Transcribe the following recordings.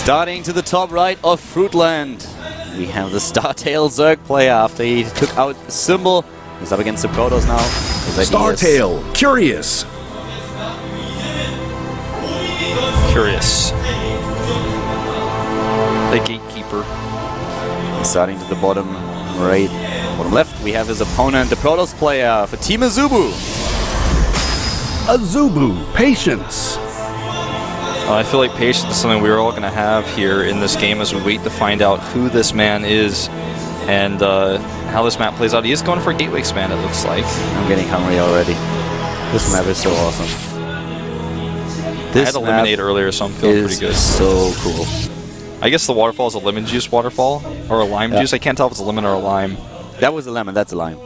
Starting to the top right of Fruitland, we have the StarTale Zerg player after he took out Symbol. He's up against the Protoss now. StarTale, Curious. Curious. The Gatekeeper. Starting to the bottom right, bottom left, we have his opponent, the Protoss player for Team AZUBU. AZUBU, Patience. I feel like patience is something we're all going to have here in this game as we wait to find out who this man is and how this map plays out. He is going for a gateway expand, it looks like. I'm getting hungry already. This map is so awesome. I had a lemonade earlier, so I'm feeling pretty good. So cool. I guess the waterfall is a lemon juice waterfall, or a lime juice. I can't tell if it's a lemon or a lime. That was a lemon, that's a lime.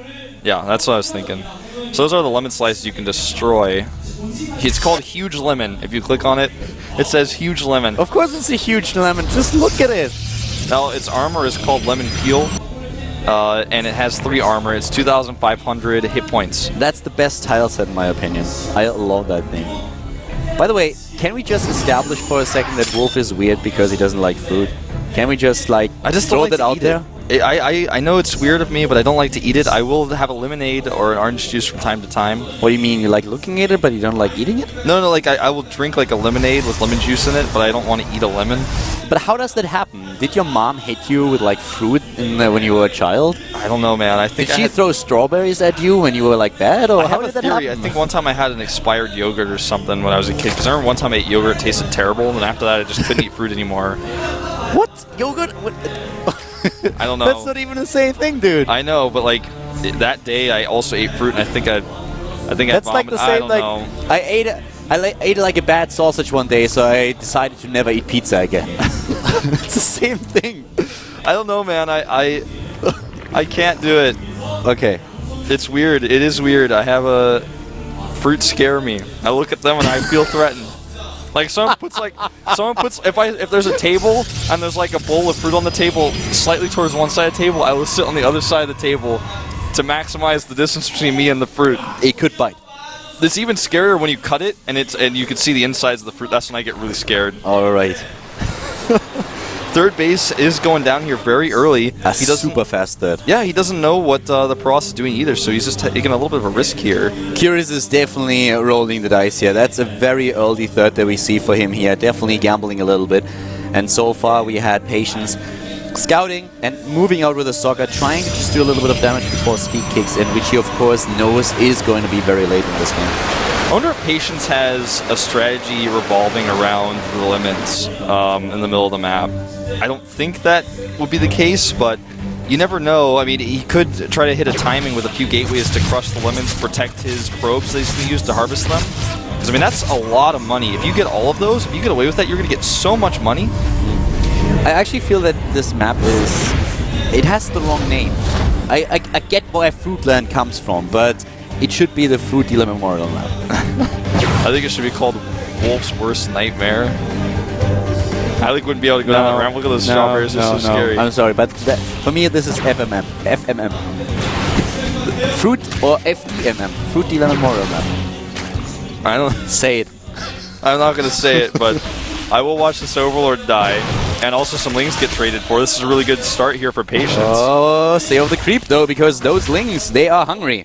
Yeah, that's what I was thinking. So those are the lemon slices you can destroy. It's called Huge Lemon. If you click on it, it says Huge Lemon. Of course it's a huge lemon, just look at it. Now, its armor is called Lemon Peel, and it has 3 armor. It's 2,500 hit points. That's the best tile set in my opinion. I love that thing. By the way, can we just establish for a second that Wolf is weird because he doesn't like fruit? Can we just like throw that out there? I know it's weird of me, but I don't like to eat it. I will have a lemonade or an orange juice from time to time. What do you mean? You like looking at it, but you don't like eating it? No, like I will drink like a lemonade with lemon juice in it, but I don't want to eat a lemon. But how does that happen? Did your mom hit you with like fruit when you were a child? I don't know, man. I think did she throw strawberries at you when you were like bad, or how did that happen? I think one time I had an expired yogurt or something when I was a kid. Because I remember one time I ate yogurt, it tasted terrible, and then after that I just couldn't eat fruit anymore. What? Yogurt? What? I don't know. That's not even the same thing, dude. I know, but like that day I also ate fruit, and I think I that's like the same. Like I ate like a bad sausage one day, so I decided to never eat pizza again. It's the same thing. I don't know, man. I can't do it. Okay. It's weird. It is weird. I have a fruit scare me. I look at them and I feel threatened. Like someone puts if there's a table and there's like a bowl of fruit on the table slightly towards one side of the table, I will sit on the other side of the table to maximize the distance between me and the fruit. It could bite. It's even scarier when you cut it and you can see the insides of the fruit. That's when I get really scared. All right. Third base is going down here very early. He does super fast third. Yeah, he doesn't know what the Protoss is doing either, so he's just taking a little bit of a risk here. Curious is definitely rolling the dice here. That's a very early third that we see for him here. Definitely gambling a little bit. And so far we had Patience scouting and moving out with a soccer, trying to just do a little bit of damage before speed kicks in, which he of course knows is going to be very late in this game. I wonder if Patience has a strategy revolving around the lemons in the middle of the map. I don't think that would be the case, but you never know. I mean, he could try to hit a timing with a few gateways to crush the lemons, protect his probes that he's going to use to harvest them. Because, I mean, that's a lot of money. If you get all of those, if you get away with that, you're going to get so much money. I actually feel that this map it has the wrong name. I get where Fruitland comes from, but it should be the Fruit Dealer Memorial map. I think it should be called Wolf's Worst Nightmare. I like wouldn't be able to go down that ramp. Look at those strawberries, they're so scary. I'm sorry, but for me this is FMM. FMM. Fruit or FDMM. Fruit Dealer Memorial map. I don't say it. I'm not going to say it, but I will watch this Overlord die. And also some Lings get traded for. This is a really good start here for Patience. Oh, stay off the creep though, because those Lings, they are hungry.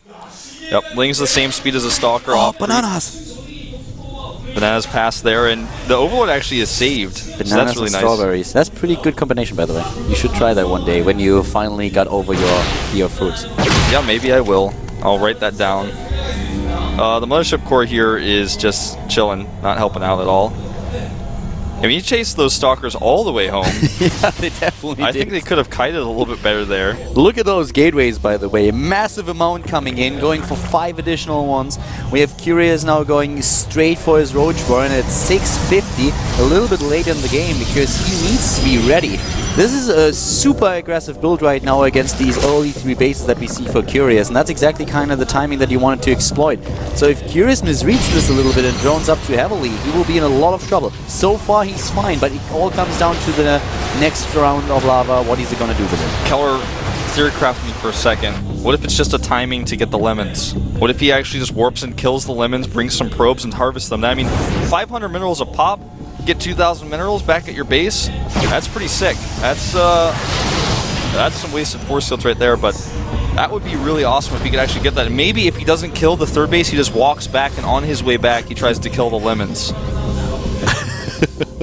Yep, Ling's the same speed as a Stalker. Oh, bananas! Bananas pass there, and the Overlord actually is saved. Bananas so that's really and nice. Strawberries. That's pretty good combination, by the way. You should try that one day when you finally got over your fruits. Yeah, maybe I will. I'll write that down. The Mothership Core here is just chilling, not helping out at all. I mean, he chased those Stalkers all the way home. Yeah, they definitely did. I think they could have kited a little bit better there. Look at those gateways, by the way. A massive amount coming in, going for 5 additional ones. We have Curious now going straight for his Roach Burn at 650. A little bit late in the game because he needs to be ready. This is a super aggressive build right now against these early 3 bases that we see for Curious, and that's exactly kind of the timing that you wanted to exploit. So if Curious misreads this a little bit and drones up too heavily, he will be in a lot of trouble. So far he's fine, but it all comes down to the next round of lava. What is he going to do with it? Keller theorycraft me for a second. What if it's just a timing to get the lemons? What if he actually just warps and kills the lemons, brings some probes and harvests them? I mean, 500 minerals a pop? get 2,000 minerals back at your base. That's pretty sick. That's some wasted force fields right there, but that would be really awesome if he could actually get that. And maybe if he doesn't kill the third base, he just walks back, and on his way back, he tries to kill the lemons.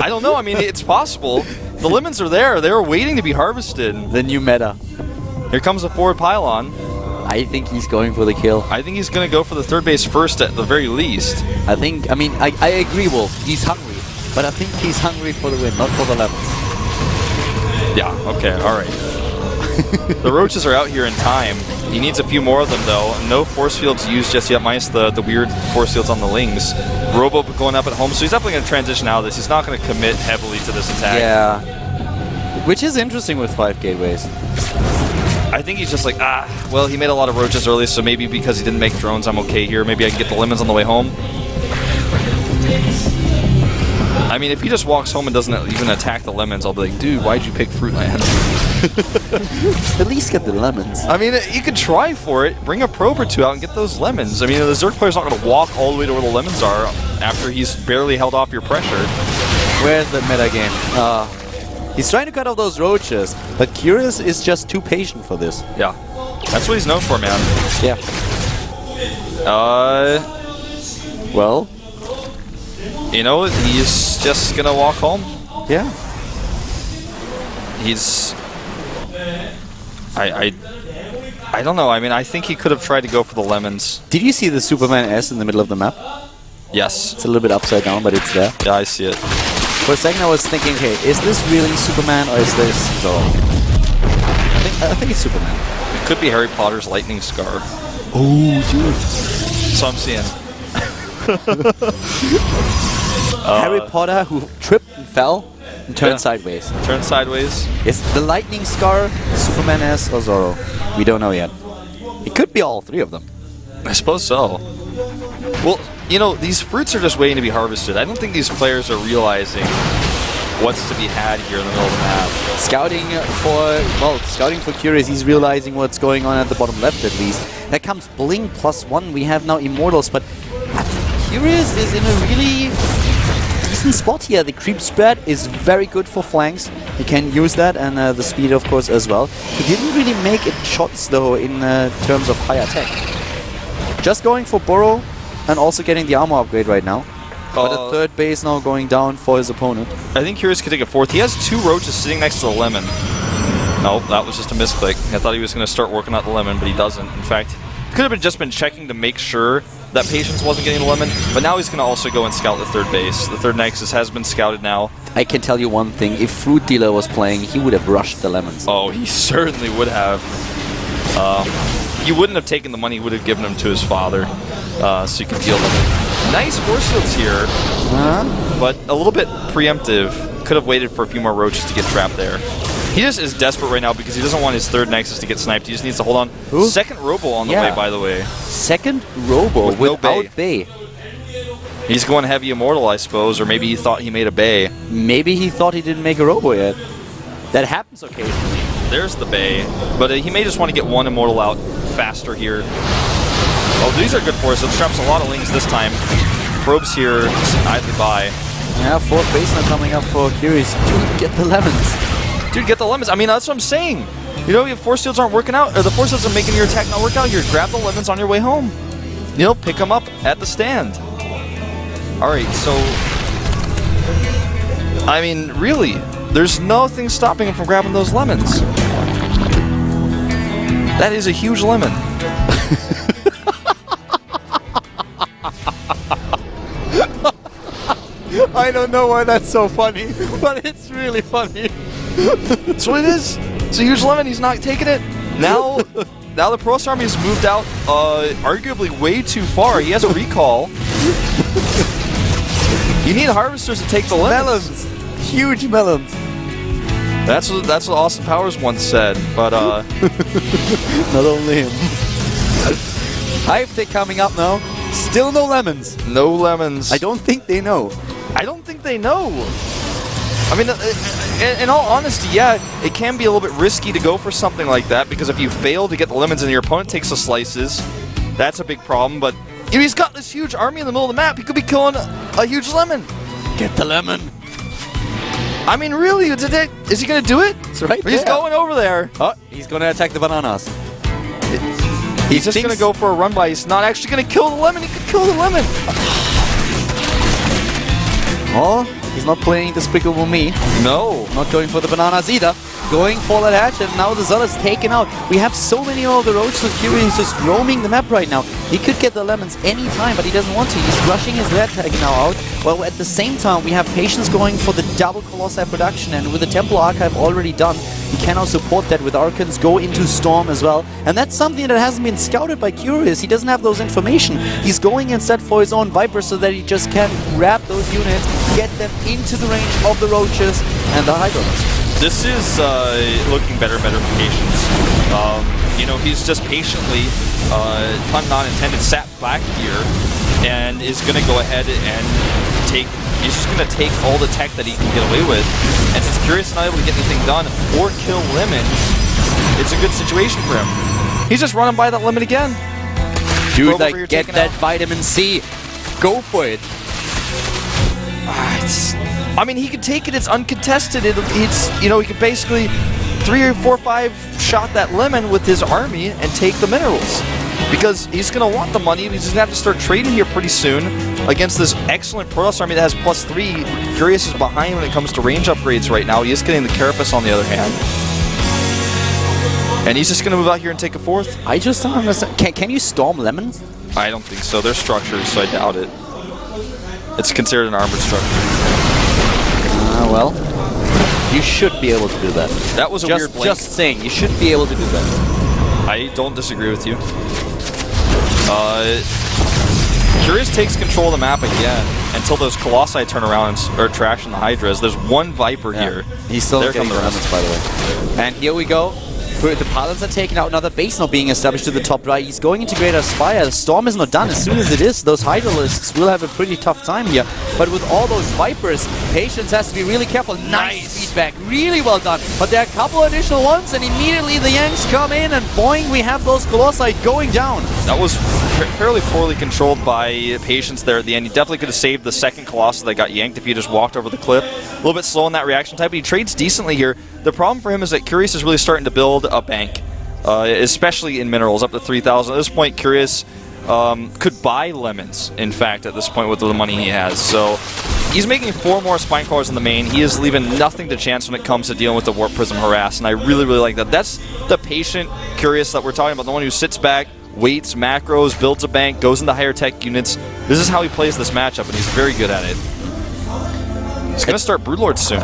I don't know. I mean, it's possible. The lemons are there. They're waiting to be harvested. The new meta. Here comes a forward pylon. I think he's going for the kill. I think he's going to go for the third base first at the very least. I agree, Wolf. He's hungry. But I think he's hungry for the win, not for the lemons. Yeah, okay, alright. The roaches are out here in time. He needs a few more of them, though. No force fields used just yet, minus the weird force fields on the Lings. Robo going up at home, so he's definitely going to transition out of this. He's not going to commit heavily to this attack. Yeah. Which is interesting with 5 gateways. I think he's just like, well, he made a lot of roaches early, so maybe because he didn't make drones, I'm okay here. Maybe I can get the lemons on the way home. I mean, if he just walks home and doesn't even attack the lemons, I'll be like, dude, why'd you pick Fruitland? At least get the lemons. I mean, you could try for it. Bring a probe or two out and get those lemons. I mean, the Zerg player's not going to walk all the way to where the lemons are after he's barely held off your pressure. Where's the meta game? He's trying to cut off those roaches, but Curious is just too patient for this. Yeah. That's what he's known for, man. Yeah. Well, you know, he's just gonna walk home. Yeah. He's... I don't know. I mean, I think he could have tried to go for the lemons. Did you see the Superman S in the middle of the map? Yes. It's a little bit upside down, but it's there. Yeah, I see it. For a second I was thinking, okay, is this really Superman or is this Zorro? I think it's Superman. It could be Harry Potter's lightning scar. Oh, dude. So I'm seeing. Harry Potter who tripped and fell and turned sideways. Turned sideways. Is the lightning scar Superman S or Zorro? We don't know yet. It could be all 3 of them. I suppose so. Well, you know, these fruits are just waiting to be harvested. I don't think these players are realizing what's to be had here in the middle of the map. Scouting for Curious, he's realizing what's going on at the bottom left at least. There comes Bling +1. We have now Immortals, but I think Curious is in a really decent spot here. The creep spread is very good for flanks. He can use that, and the speed, of course, as well. He didn't really make it shots, though, in terms of high attack. Just going for Burrow and also getting the armor upgrade right now. But a third base now going down for his opponent. I think Curious could take a 4th. He has 2 roaches sitting next to the lemon. Nope, that was just a misclick. I thought he was going to start working out the lemon, but he doesn't. In fact, he could have just been checking to make sure that Patience wasn't getting the lemon, but now he's going to also go and scout the third base. The third Nexus has been scouted now. I can tell you one thing, if Fruit Dealer was playing, he would have rushed the lemons. Oh, he certainly would have. He wouldn't have taken the money, he would have given them to his father, so he could deal them. Nice force fields here, but a little bit preemptive. Could have waited for a few more roaches to get trapped there. He just is desperate right now because he doesn't want his third Nexus to get sniped. He just needs to hold on. Ooh. Second Robo on the way, by the way. Second Robo without Bay. He's going heavy Immortal, I suppose, or maybe he thought he made a Bay. Maybe he thought he didn't make a Robo yet. That happens occasionally. There's the Bay, but he may just want to get one Immortal out faster here. Oh, these are good for us. It traps a lot of Lings this time. Probes here just idly by. Yeah, 4th baseman coming up for Curious. Dude, get the lemons. Dude, get the lemons. I mean, that's what I'm saying. You know, if force fields aren't working out, or the force fields are making your attack not work out, here, grab the lemons on your way home. You know, pick them up at the stand. Alright, so... I mean, really, there's nothing stopping him from grabbing those lemons. That is a huge lemon. I don't know why that's so funny, but it's really funny. That's what it is. It's a huge lemon. He's not taking it. Now the Protoss army has moved out arguably way too far. He has a recall. You need harvesters to take the lemons. Melons. Huge melons. That's what Austin Powers once said, but not only him. Hive Tech coming up now. Still no lemons. No lemons. I don't think they know. I don't think they know. I mean, in all honesty, yeah, it can be a little bit risky to go for something like that, because if you fail to get the lemons and your opponent takes the slices, that's a big problem, but you know, he's got this huge army in the middle of the map. He could be killing a huge lemon. Get the lemon. I mean, really? Is he going to do it? It's right He's there. going over there. Oh, he's going to attack the bananas. He's just going to go for a run by. He's not actually going to kill the lemon. He could kill the lemon. Oh, he's not playing despicable me. No. Not going for the bananas either. Going for that hatch, and now the Zealot's taken out. We have so many of the roaches, so Curious is just roaming the map right now. He could get the lemons anytime, but he doesn't want to. He's rushing his red tag now out. Well, at the same time, we have Patience going for the double Colossi production, and with the Temple Archive already done, he can now support that with Archons, go into Storm as well. And that's something that hasn't been scouted by Curious. He doesn't have those information. He's going instead for his own Vipers so that he just can grab those units, get them into the range of the roaches and the Hydras. This is looking better and better for Patience. You know, he's just patiently, pun not intended, sat back here and is going to go ahead and take, he's just going to take all the tech that he can get away with. And since Curious is not able to get anything done or kill lemons, it's a good situation for him. He's just running by that lemon again. Dude, like, get that vitamin C. Go for it. I mean, he could take it. It's uncontested. It's, you know, he could basically 3 or 4 or 5 shot that lemon with his army and take the minerals. Because he's going to want the money. He's going to have to start trading here pretty soon against this excellent Protoss army that has +3. Curious is behind when it comes to range upgrades right now. He is getting the Carapace on the other hand. And he's just going to move out here and take a 4th. I just don't understand. Can you storm lemons? I don't think so. They're structures, so I doubt it. It's considered an armored structure. Well, you should be able to do that. That was a weird blink. Just saying, you should be able to do that. I don't disagree with you. Curious takes control of the map again until those Colossi turn around and start trashing the Hydras. There's one Viper here. He's still there getting the remnants, by the way. And here we go. The pilots are taking out, another base now being established to the top right. He's going into Greater Spire. The Storm is not done. As soon as it is, those Hydralisks will have a pretty tough time here. But with all those Vipers, Patience has to be really careful. Nice feedback. Really well done. But there are a couple additional ones, and immediately the Yanks come in, and boing, we have those Colossi going down. That was fairly poorly controlled by Patience there at the end. He definitely could have saved the second Colossus that got yanked if he just walked over the cliff. A little bit slow in that reaction time, but he trades decently here. The problem for him is that Curious is really starting to build a bank, especially in minerals, up to 3,000. At this point, Curious could buy lemons, in fact, at this point with the money he has. So he's making 4 more Spine Crawlers in the main. He is leaving nothing to chance when it comes to dealing with the Warp Prism Harass, and I really, really like that. That's the patient Curious that we're talking about, the one who sits back, waits, macros, builds a bank, goes into higher tech units. This is how he plays this matchup, and he's very good at it. He's going to start Broodlords soon.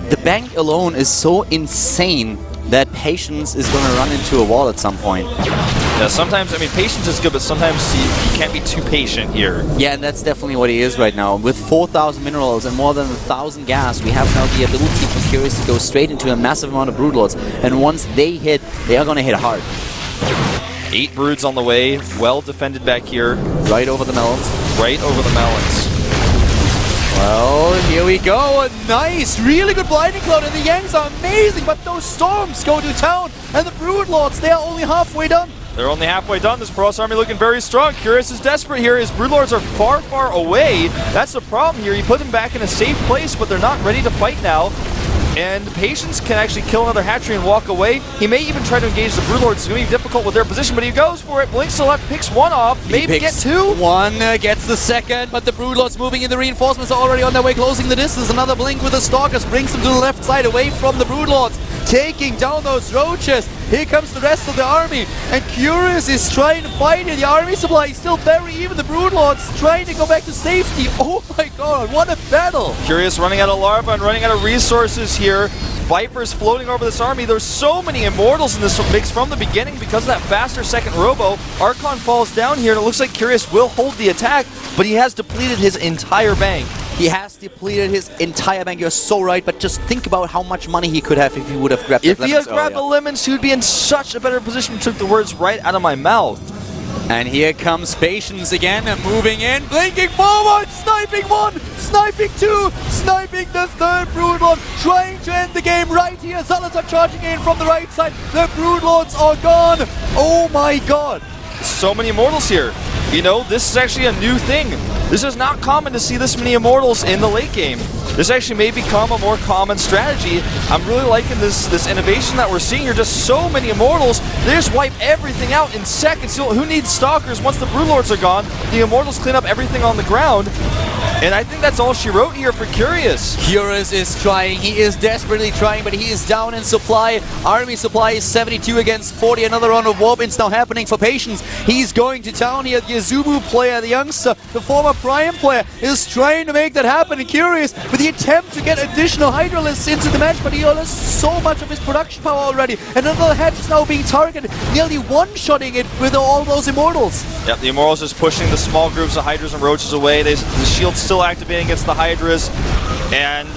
The bank alone is so insane that Patience is going to run into a wall at some point. Yeah, sometimes, I mean, Patience is good, but sometimes he can't be too patient here. Yeah, and that's definitely what he is right now. With 4,000 minerals and more than 1,000 gas, we have now the ability for Curious to go straight into a massive amount of Broodlords. And once they hit, they are going to hit hard. 8 broods on the way, well defended back here. Right over the melons. Right over the melons. Well, here we go. Nice, really good Blinding Cloud, and the Yanks are amazing, but those Storms go to town, and the Broodlords, they are only halfway done. They're only halfway done. This Protoss army looking very strong. Curious is desperate here. His Broodlords are far, far away. That's the problem here. You put them back in a safe place, but they're not ready to fight now. And Patience can actually kill another hatchery and walk away. He may even try to engage the Broodlords. It's going to be difficult with their position, but he goes for it. Blinks to the left, picks 1 off, maybe get 2. 1 gets the second, but the Broodlords moving in. The reinforcements are already on their way, closing the distance. Another blink with the Stalkers brings them to the left side, away from the Broodlords, taking down those roaches. Here comes the rest of the army, and Curious is trying to fight it. The army supply is still very even. The Broodlords trying to go back to safety. Oh my god, what a battle! Curious running out of larva and running out of resources here. Vipers floating over this army. There's so many Immortals in this mix from the beginning because of that faster second Robo. Archon falls down here, and it looks like Curious will hold the attack, but he has depleted his entire bank. He has depleted his entire bank. You're so right, but just think about how much money he could have if he would have grabbed the lemons. If he had grabbed the lemons, he would be in such a better position. Took the words right out of my mouth. And here comes Patience again, moving in, blinking forward, sniping 1, sniping 2, sniping the 3rd Broodlord, trying to end the game right here. Zealots are charging in from the right side. The Broodlords are gone. Oh my god. So many Immortals here. You know, this is actually a new thing. This is not common to see this many Immortals in the late game. This actually may become a more common strategy. I'm really liking this innovation that we're seeing here. Just so many Immortals. They just wipe everything out in seconds. Who needs Stalkers? Once the Broodlords are gone, the Immortals clean up everything on the ground. And I think that's all she wrote here for Curious. Curious is trying. He is desperately trying, but he is down in supply. Army supply is 72 against 40. Another round of Warp-ins now happening for Patience. He's going to town here. The AZUBU player, the youngster, the former Prime player, is trying to make that happen. And Curious, with the attempt to get additional Hydralisks into the match, but he lost so much of his production power already. Another hedge is now being targeted, nearly one-shotting it with all those Immortals. Yep, the Immortals just pushing the small groups of Hydras and Roaches away. The shield's still activating against the Hydras. And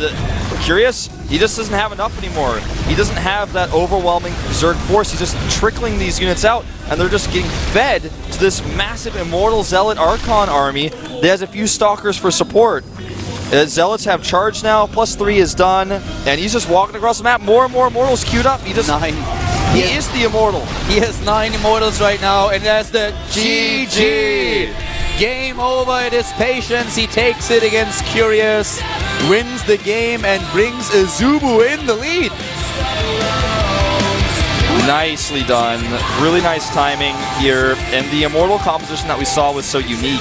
Curious, he just doesn't have enough anymore. He doesn't have that overwhelming Zerg force. He's just trickling these units out, and they're just getting fed to this massive Immortal Zealot Archon army that has a few Stalkers for support. Zealots have charge now, +3 is done, and he's just walking across the map. More and more Immortals queued up. He just... 9. He is the Immortal. He has 9 Immortals right now, and that's the GG. Game over. It is Patience. He takes it against Curious, wins the game, and brings AZUBU in the lead. Nicely done. Really nice timing here, and the Immortal composition that we saw was so unique.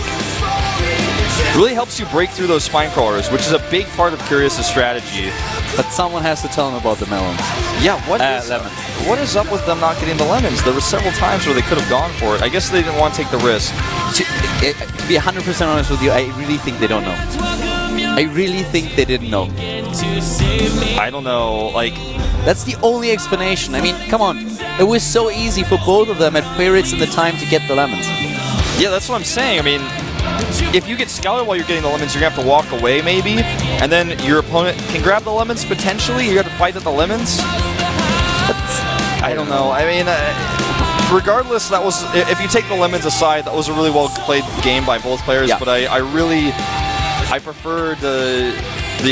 Really helps you break through those spine crawlers, which is a big part of Curious's strategy. But someone has to tell him about the melons. Yeah, lemons. What is up with them not getting the lemons? There were several times where they could have gone for it. I guess they didn't want to take the risk. To be 100% honest with you, I really think they don't know. I really think they didn't know. I don't know, like... That's the only explanation. I mean, come on. It was so easy for both of them at periods in the time to get the lemons. Yeah, that's what I'm saying. I mean, if you get scouted while you're getting the lemons, you're going to have to walk away maybe, and then your opponent can grab the lemons potentially. You have to fight at the lemons. But I don't know. I mean, regardless, that was, if you take the lemons aside, that was a really well played game by both players, yeah. But I preferred the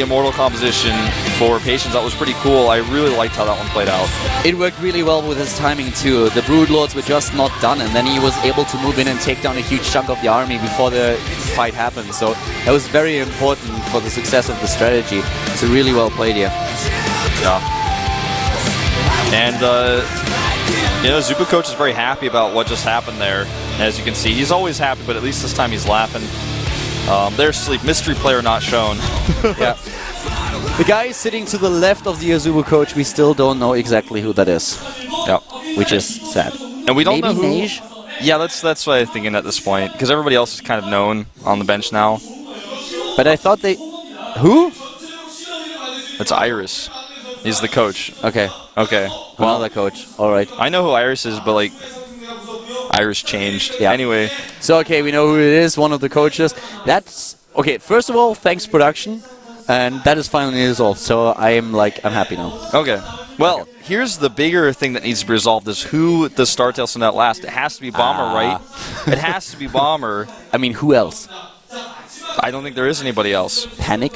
Immortal composition for Patience. That was pretty cool. I really liked how that one played out. It worked really well with his timing too. The Broodlords were just not done, and then he was able to move in and take down a huge chunk of the army before the fight happened. So that was very important for the success of the strategy. It's really well played here. Yeah. And you know, AZUBU coach is very happy about what just happened there. As you can see, he's always happy, but at least this time he's laughing. There's Sleep, mystery player not shown. Yeah. The guy sitting to the left of the AZUBU coach, we still don't know exactly who that is. Yeah. Which is sad. And we don't Maybe know who. Neige? Yeah, that's what I'm thinking at this point, because everybody else is kind of known on the bench now. But I thought they... Who? It's Iris. He's the coach. Okay. Okay. Well, the coach. All right. I know who Iris is, but like... Iris changed. Yeah. Anyway. So, okay, we know who it is, one of the coaches. That's... Okay, first of all, thanks production. And that is finally resolved, so I'm happy now. Okay. Well, here's the bigger thing that needs to be resolved is who does StarTale send out last. It has to be Bomber, right? It has to be Bomber. I mean, who else? I don't think there is anybody else. Panic?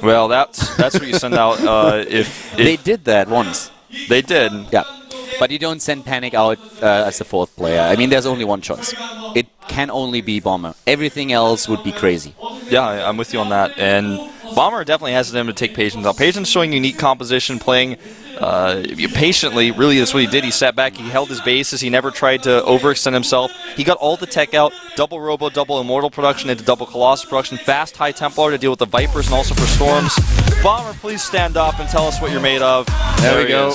Well, that's what you send out if... They did that once. They did. Yeah. But you don't send Panic out as the fourth player. I mean, there's only one choice. It can only be Bomber. Everything else would be crazy. Yeah, I'm with you on that. And Bomber definitely has them to take Patience out. Patience showing unique composition, playing patiently. Really, that's what he did. He sat back, he held his bases, he never tried to overextend himself. He got all the tech out, double Robo, double Immortal production into double Colossus production, fast High Templar to deal with the Vipers and also for Storms. Bomber, please stand up and tell us what you're made of. There we go.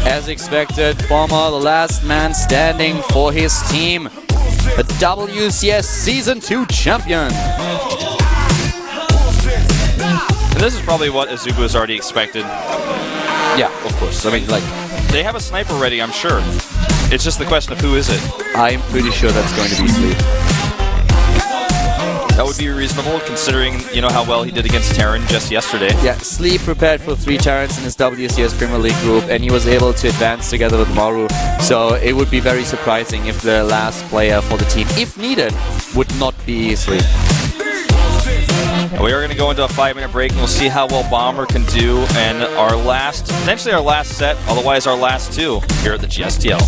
As expected, Bomber, the last man standing for his team. The WCS Season 2 champion. And this is probably what AZUBU has already expected. Yeah, of course. I mean, they have a sniper ready, I'm sure. It's just the question of who is it. I'm pretty sure that's going to be Sleep. That would be reasonable, considering, you know, how well he did against Terran just yesterday. Yeah, Sleep prepared for 3 Terrans in his WCS Premier League group, and he was able to advance together with Maru. So it would be very surprising if the last player for the team, if needed, would not be Sleep. We are going to go into a 5-minute break, and we'll see how well Bomber can do in our last, potentially our last set, otherwise our last 2 here at the GSTL.